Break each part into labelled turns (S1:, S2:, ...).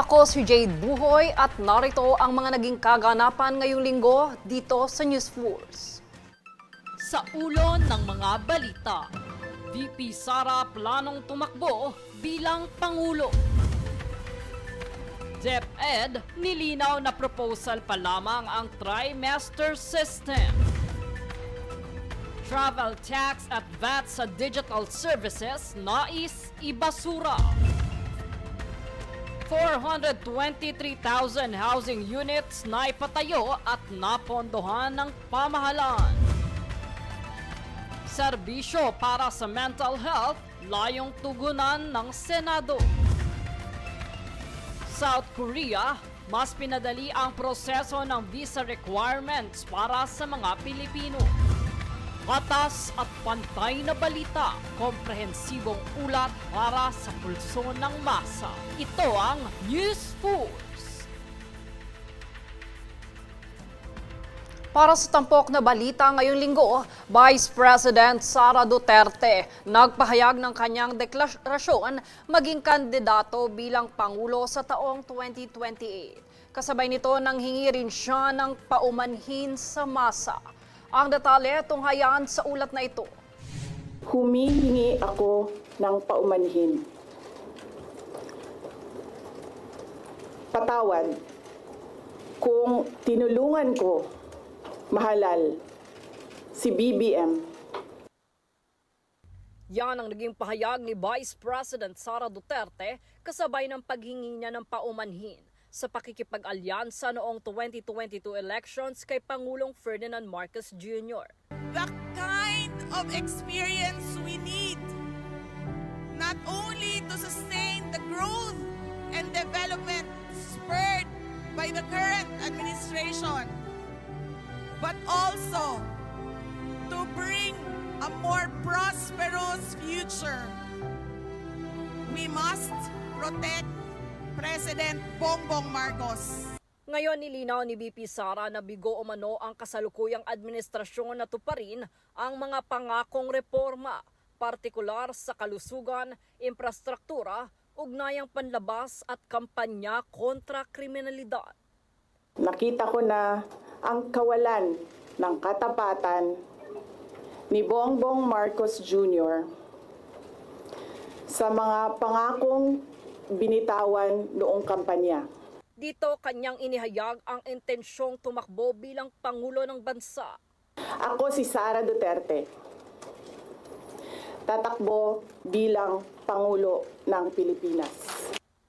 S1: Ako si Jade Buhoy at narito ang mga naging kaganapan ngayong linggo dito sa News Force.
S2: Sa ulo ng mga balita, VP Sara planong tumakbo bilang Pangulo. DepEd nilinaw na proposal pa lamang ang trimester system. Travel tax at VAT sa digital services nais ibasura. 423,000 housing units na ipatayo at napondohan ng pamahalaan. Serbisyo para sa mental health, layong tugunan ng Senado. South Korea, mas pinadali ang proseso ng visa requirements para sa mga Pilipino. Patas at pantay na balita, komprehensibong ulat para sa pulso ng masa. Ito ang News Force.
S1: Para sa tampok na balita ngayong linggo, Vice President Sara Duterte nagpahayag ng kanyang deklarasyon maging kandidato bilang Pangulo sa taong 2028. Kasabay nito nanghingi rin siya ng paumanhin sa masa. Ang detalye tunghayan sa ulat na ito.
S3: Humihingi ako ng paumanhin. Patawad kung tinulungan ko mahalal si BBM.
S1: Yan ang naging pahayag ni Vice President Sara Duterte kasabay ng paghingi niya ng paumanhin sa pakikipag-alyansa noong 2022 elections kay Pangulong Ferdinand Marcos Jr.
S4: The kind of experience we need, not only to sustain the growth and development spurred by the current administration, but also to bring a more prosperous future. We must protect President Bongbong Marcos.
S1: Ngayon nilinaw ni VP Sara na bigo umano ang kasalukuyang administrasyon na tuparin ang mga pangakong reforma, partikular sa kalusugan, infrastruktura, ugnayang panlabas at kampanya kontra kriminalidad.
S3: Nakita ko na ang kawalan ng katapatan ni Bongbong Marcos Jr. sa mga pangakong binitawan noong kampanya.
S1: Dito kanyang inihayag ang intensyong tumakbo bilang Pangulo ng Bansa.
S3: Ako si Sara Duterte. Tatakbo bilang Pangulo ng Pilipinas.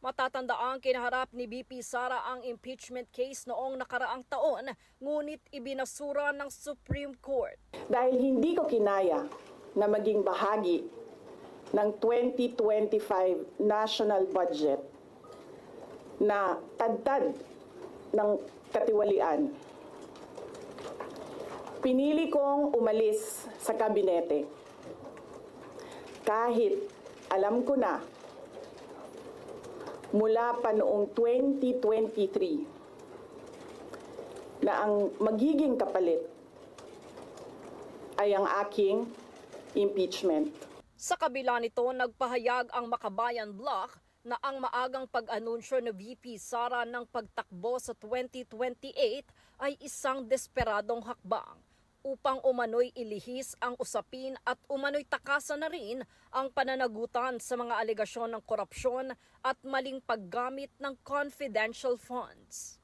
S1: Matatandaan kinaharap ni VP Sara ang impeachment case noong nakaraang taon, ngunit ibinasura ng Supreme Court.
S3: Dahil hindi ko kinaya na maging bahagi ng 2025 national budget na tadtad ng katiwalian. Pinili kong umalis sa kabinete kahit alam ko na mula pa noong 2023 na ang magiging kapalit ay ang aking impeachment.
S1: Sa kabila nito, nagpahayag ang Makabayan Bloc na ang maagang pag-anunsyo ng VP Sara ng pagtakbo sa 2028 ay isang desperadong hakbang upang umano'y ilihis ang usapin at umano'y takasan na rin ang pananagutan sa mga alegasyon ng korupsyon at maling paggamit ng confidential funds.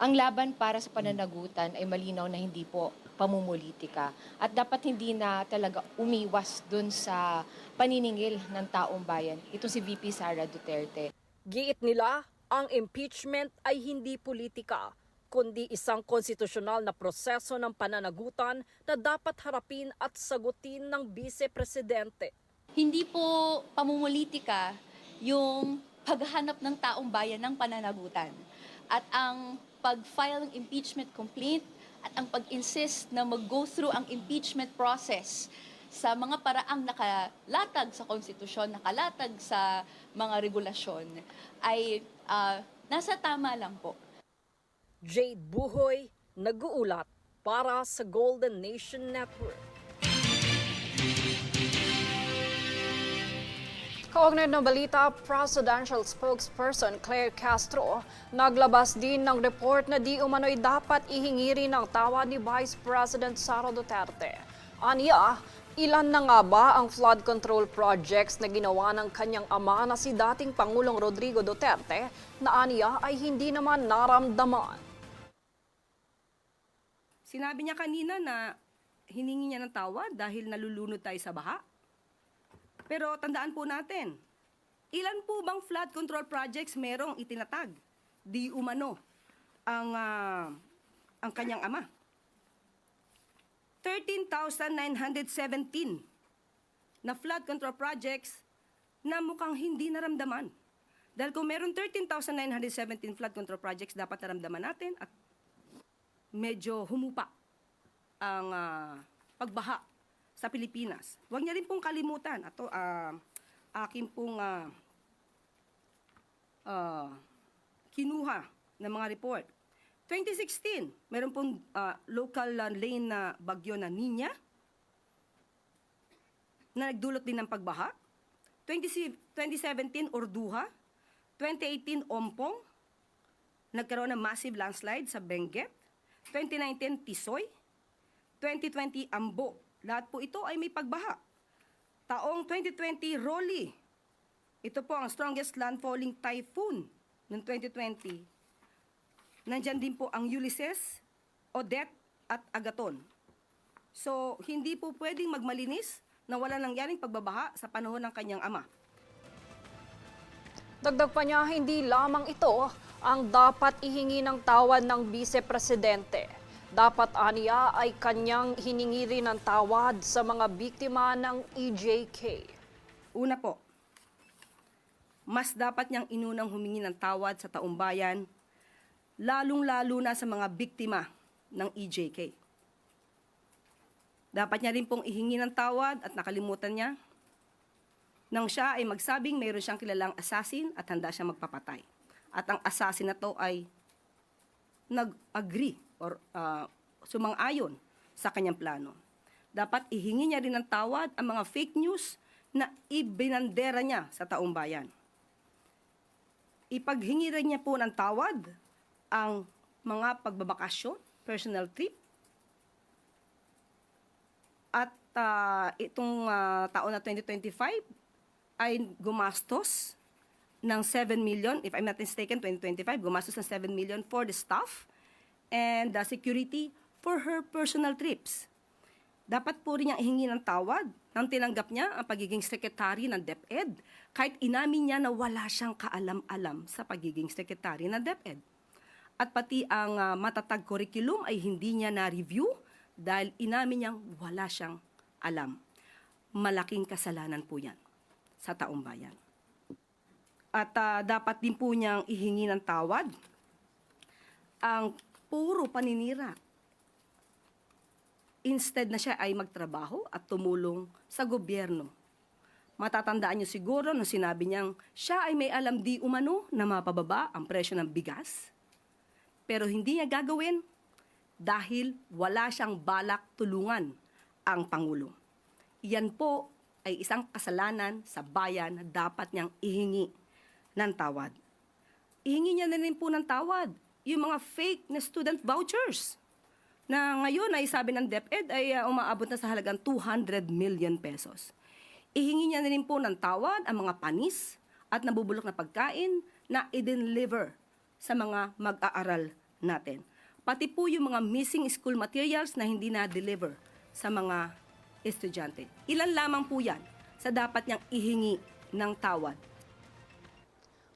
S5: Ang laban para sa pananagutan ay malinaw na hindi po pamumulitika at dapat hindi na talaga umiwas dun sa paniningil ng taong bayan. Ito si VP Sara Duterte.
S1: Giit nila, ang impeachment ay hindi politika, kundi isang konstitusyonal na proseso ng pananagutan na dapat harapin at sagutin ng Vice-Presidente.
S6: Hindi po pamumulitika yung paghahanap ng taong bayan ng pananagutan. At ang pag-file ng impeachment complaint at ang pag-insist na mag-go through ang impeachment process sa mga paraang nakalatag sa konstitusyon, nakalatag sa mga regulasyon, ay nasa tama lang po.
S1: Jade Buhoy, nag-uulat para sa Golden Nation Network. Kaugnay na balita, Presidential Spokesperson Claire Castro naglabas din ng report na di umano'y dapat ihingi rin ng tawad ni Vice President Sara Duterte. Aniya, ilan na nga ba ang flood control projects na ginawa ng kanyang ama na si dating Pangulong Rodrigo Duterte na aniya ay hindi naman naramdaman?
S7: Sinabi niya kanina na hiningi niya ng tawad dahil nalulunod tayo sa baha. Pero tandaan po natin, ilan po bang flood control projects merong itinatag? Di umano ang kanyang ama. 13,917 na flood control projects na mukhang hindi naramdaman. Dahil kung meron 13,917 flood control projects, dapat naramdaman natin at medyo humupa ang pagbaha sa Pilipinas. Huwag niya rin pong kalimutan. Ito, akin pong kinuha ng mga report. 2016, meron pong local lane na bagyo na Nina na nagdulot din ng pagbaha. 2017, Orduha. 2018, Ompong. Nagkaroon ng massive landslide sa Benguet. 2019, Tisoy. 2020, Ambo. Lahat po ito ay may pagbaha. Taong 2020, Rolly. Ito po ang strongest landfalling typhoon ng 2020. Nandyan din po ang Ulysses, Odette at Agaton. So, hindi po pwedeng magmalinis na wala nangyaring pagbabaha sa panahon ng kanyang ama.
S1: Dagdag pa niya, hindi lamang ito ang dapat ihingi ng tawad ng Vice-Presidente. Dapat aniya ay kanyang hiningi rin ng tawad sa mga biktima ng EJK.
S7: Una po, mas dapat niyang inunang humingi ng tawad sa taumbayan, lalong-lalo na sa mga biktima ng EJK. Dapat niya rin pong ihingi ng tawad at nakalimutan niya nang siya ay magsabing mayroon siyang kilalang assassin at handa siyang magpapatay. At ang assassin na to ay nag-agree or sumang-ayon sa kanyang plano. Dapat ihingi niya rin ng tawad ang mga fake news na ibinandera niya sa taong bayan. Ipaghingi rin niya po ng tawad ang mga pagbabakasyon, personal trip. At itong taon na 2025 ay gumastos ng 7 million, if I'm not mistaken, 2025, gumastos ng 7 million for the staff and the security for her personal trips. Dapat po rin niyang ihingi ng tawad nang tinanggap niya ang pagiging sekretary ng DepEd kahit inamin niya na wala siyang kaalam-alam sa pagiging sekretary ng DepEd. At pati ang matatag curriculum ay hindi niya na-review dahil inamin niyang wala siyang alam. Malaking kasalanan po yan sa taong bayan. At dapat din po niyang ihingi ng tawad ang puro paninira. Instead na siya ay magtrabaho at tumulong sa gobyerno. Matatandaan niyo siguro nung sinabi niyang siya ay may alam di umano na mapababa ang presyo ng bigas. Pero hindi niya gagawin dahil wala siyang balak tulungan ang Pangulo. Iyan po ay isang kasalanan sa bayan na dapat niyang ihingi ng tawad. Ihingi niya na rin po ng tawad yung mga fake na student vouchers na ngayon ay sabi ng DepEd ay umaabot na sa halagang 200 million pesos. Ihingi niya na rin po ng tawad ang mga panis at nabubulok na pagkain na i-deliver sa mga mag-aaral natin. Pati po yung mga missing school materials na hindi na-deliver sa mga estudyante. Ilan lamang po yan sa dapat niyang ihingi ng tawad.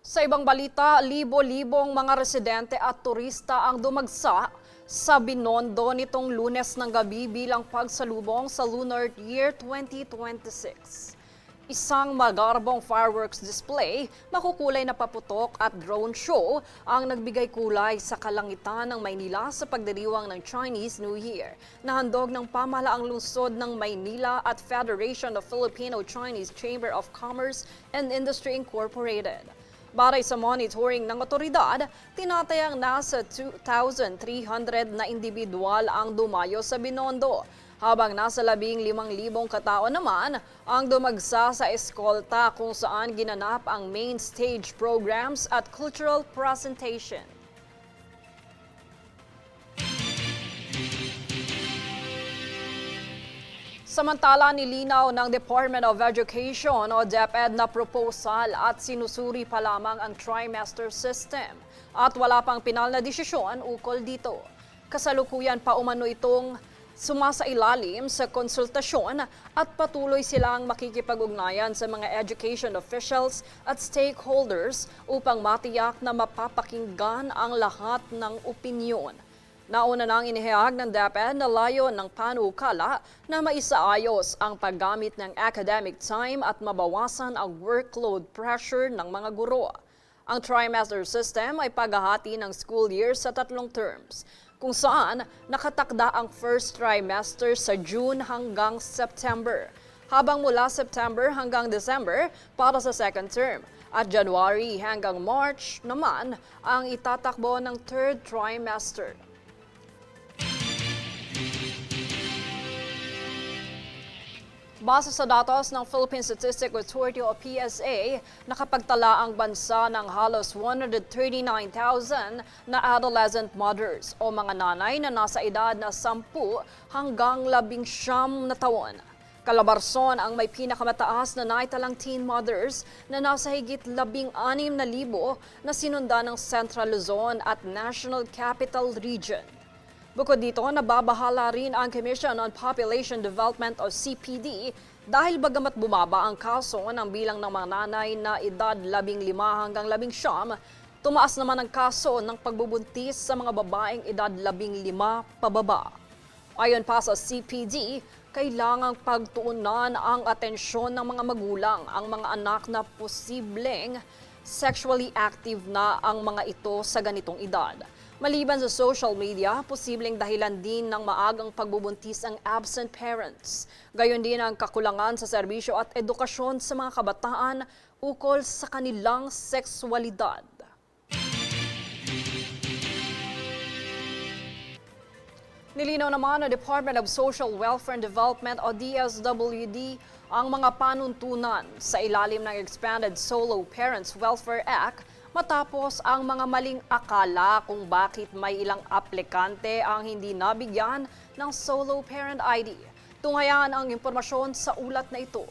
S1: Sa ibang balita, libo-libong mga residente at turista ang dumagsa sa Binondo nitong Lunes ng gabi bilang pagsalubong sa Lunar Year 2026. Isang magarbong fireworks display, makukulay na paputok at drone show ang nagbigay kulay sa kalangitan ng Maynila sa pagdiriwang ng Chinese New Year. Nahandog ng pamahalaang lungsod ng Maynila at Federation of Filipino-Chinese Chamber of Commerce and Industry Incorporated. Batay sa monitoring ng otoridad, tinatayang nasa 2,300 na individual ang dumayo sa Binondo, habang nasa 15,000 katao naman ang dumagsa sa eskolta kung saan ginanap ang main stage programs at cultural presentation. Samantala, nilinaw ng Department of Education o DepEd na proposal at sinusuri pa lamang ang trimester system at wala pang pinal na desisyon ukol dito. Kasalukuyan pa umano itong sumasailalim sa konsultasyon at patuloy silang makikipag-ugnayan sa mga education officials at stakeholders upang matiyak na mapapakinggan ang lahat ng opinyon. Nauna nang inihayag ng DepEd na layon ng panukala na maisaayos ang paggamit ng academic time at mabawasan ang workload pressure ng mga guro. Ang trimester system ay paghahati ng school year sa 3 terms, kung saan nakatakda ang first trimester sa June hanggang September, habang mula September hanggang December para sa second term, at January hanggang March naman ang itatakbo ng third trimester. Base sa datos ng Philippine Statistical Authority o PSA, nakapagtala ang bansa ng halos 139,000 na adolescent mothers o mga nanay na nasa edad na 10 hanggang 19 na taon. Calabarzon ang may pinakamataas na naitalang teen mothers na nasa higit 16,000 na sinundan ng Central Luzon at National Capital Region. Bukod dito, nababahala rin ang Commission on Population Development o CPD dahil bagamat bumaba ang kaso ng bilang ng mga nanay na edad 15 hanggang 19, tumaas naman ang kaso ng pagbubuntis sa mga babaeng edad 15 pababa. Ayon pa sa CPD, kailangang pagtuunan ang atensyon ng mga magulang ang mga anak na posibleng sexually active na ang mga ito sa ganitong edad. Maliban sa social media, posibleng dahilan din ng maagang pagbubuntis ang absent parents. Gayon din ang kakulangan sa serbisyo at edukasyon sa mga kabataan ukol sa kanilang sexualidad. Nilinaw naman ng Department of Social Welfare and Development o DSWD ang mga panuntunan sa ilalim ng Expanded Solo Parents Welfare Act matapos ang mga maling akala kung bakit may ilang aplikante ang hindi nabigyan ng Solo Parent ID. Tunghayan ang impormasyon sa ulat na ito.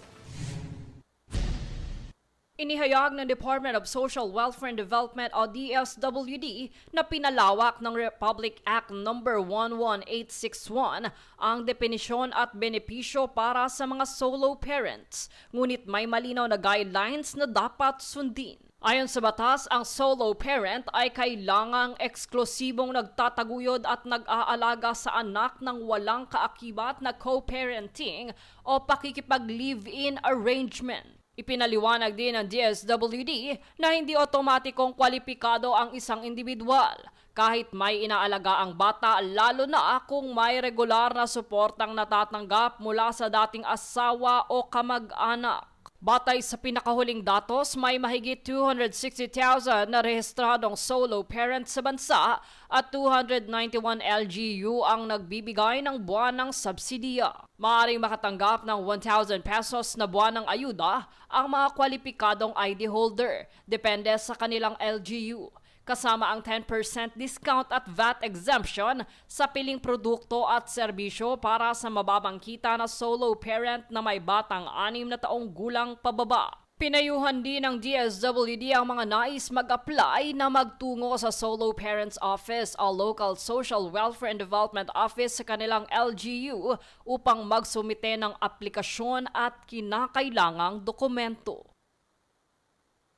S1: Inihayag ng Department of Social Welfare and Development o DSWD na pinalawak ng Republic Act No. 11861 ang definisyon at benepisyo para sa mga solo parents, ngunit may malinaw na guidelines na dapat sundin. Ayon sa batas, ang solo parent ay kailangang eksklusibong nagtataguyod at nag-aalaga sa anak ng walang kaakibat na co-parenting o pakikipag-live-in arrangement. Ipinaliwanag din ng DSWD na hindi otomatikong kwalipikado ang isang individual kahit may inaalaga ang bata, lalo na kung may regular na suportang natatanggap mula sa dating asawa o kamag-anak. Batay sa pinakahuling datos, may mahigit 260,000 na rehistradong solo parents sa bansa at 291 LGU ang nagbibigay ng buwanang subsidiya. Maaaring makatanggap ng 1,000 pesos na buwanang ayuda ang mga kwalipikadong ID holder, depende sa kanilang LGU. Kasama ang 10% discount at VAT exemption sa piling produkto at serbisyo para sa mababang kita na solo parent na may batang 6 na taong gulang pababa. Pinayuhan din ng DSWD ang mga nais mag-apply na magtungo sa Solo Parents Office o Local Social Welfare and Development Office sa kanilang LGU upang magsumite ng aplikasyon at kinakailangang dokumento.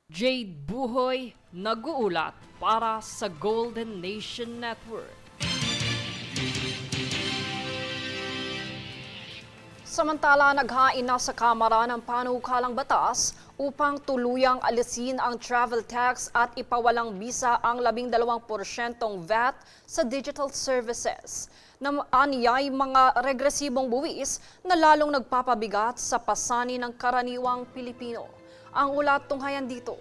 S1: Jade Buhoy, nag-uulat para sa Golden Nation Network. Samantala, naghain na sa Kamara ng panukalang batas upang tuluyang alisin ang travel tax at ipawalang bisa ang 12% VAT sa digital services. Aniyay mga regresibong buwis na lalong nagpapabigat sa pasanin ng karaniwang Pilipino. Ang ulat tunghayan dito.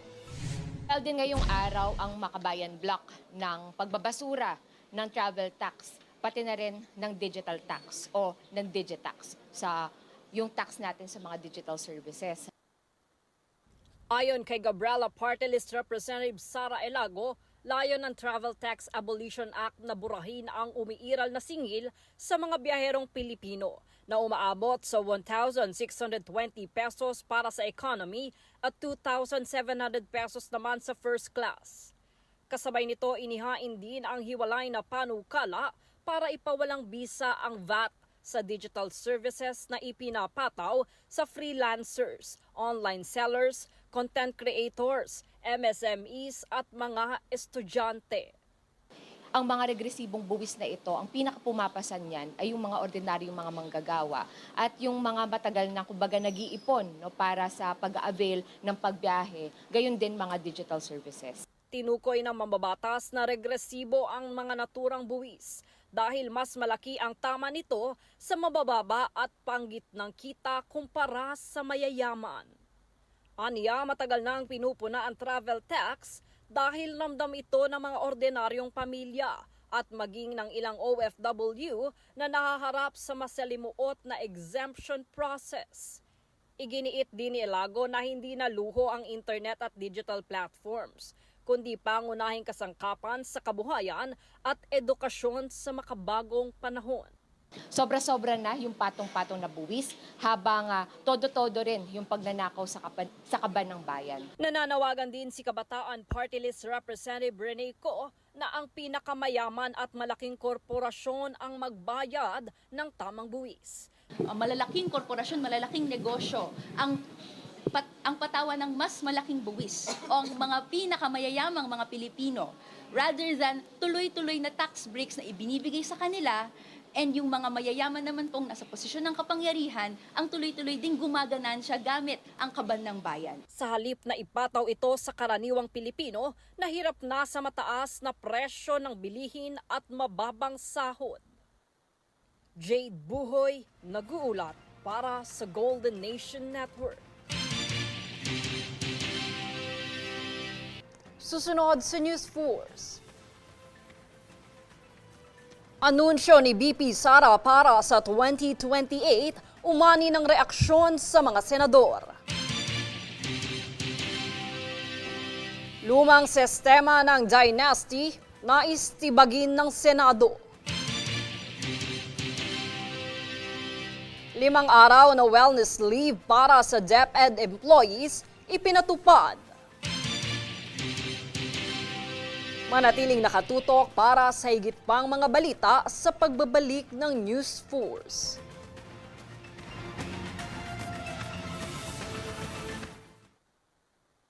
S5: Dahil din ngayong araw ang Makabayan Block ng pagbabasura ng travel tax, pati na rin ng digital tax o ng Digitax sa yung tax natin sa mga digital services.
S1: Ayon kay Gabriela Party List Representative Sara Elago, layon ng Travel Tax Abolition Act na burahin ang umiiral na singil sa mga biyaherong Pilipino na umaabot sa 1,620 pesos para sa economy at 2,700 pesos naman sa first class. Kasabay nito, inihain din ang hiwalay na panukala para ipawalang bisa ang VAT sa digital services na ipinapataw sa freelancers, online sellers, content creators, MSMEs at mga estudyante.
S5: Ang mga regresibong buwis na ito, ang pinakapumapasan niyan ay yung mga ordinaryong mga manggagawa at yung mga matagal na kumbaga nag-iipon no, para sa pag-avail ng pagbiyahe, gayon din mga digital services.
S1: Tinukoy ng mambabatas na regresibo ang mga naturang buwis dahil mas malaki ang tama nito sa mabababa at panggitnang kita kumpara sa mayayaman. Aniya, matagal na ang pinupuna ang travel tax dahil ramdam ito ng mga ordinaryong pamilya at maging ng ilang OFW na nahaharap sa masalimuot na exemption process. Iginiit din ni Elago na hindi na luho ang internet at digital platforms, kundi pangunahing kasangkapan sa kabuhayan at edukasyon sa makabagong panahon.
S5: Sobra-sobra na yung patong-patong na buwis habang todo-todo rin yung pagnanakaw sa kaban ng bayan.
S1: Nananawagan din si Kabataan Party List Representative Rene Co na ang pinakamayaman at malaking korporasyon ang magbayad ng tamang buwis.
S6: Malalaking korporasyon, malalaking negosyo ang patawan ng mas malaking buwis o ang mga pinakamayayamang mga Pilipino rather than tuloy-tuloy na tax breaks na ibinibigay sa kanila. And yung mga mayayaman naman pong nasa posisyon ng kapangyarihan, ang tuloy-tuloy ding gumaganansya gamit ang kaban ng bayan.
S1: Sa halip na ipataw ito sa karaniwang Pilipino, nahirap na sa mataas na presyo ng bilihin at mababang sahod. Jade Buhoy, nag-uulat para sa Golden Nation Network. Susunod sa News Force. Anunsyo ni BP Sara para sa 2028, umani ng reaksyon sa mga senador. Lumang sistema ng dynasty, nais tibagin ng Senado. 5 araw na wellness leave para sa DepEd employees, ipinatupad. Manatiling nakatutok para sa higit pang mga balita sa pagbabalik ng News Force.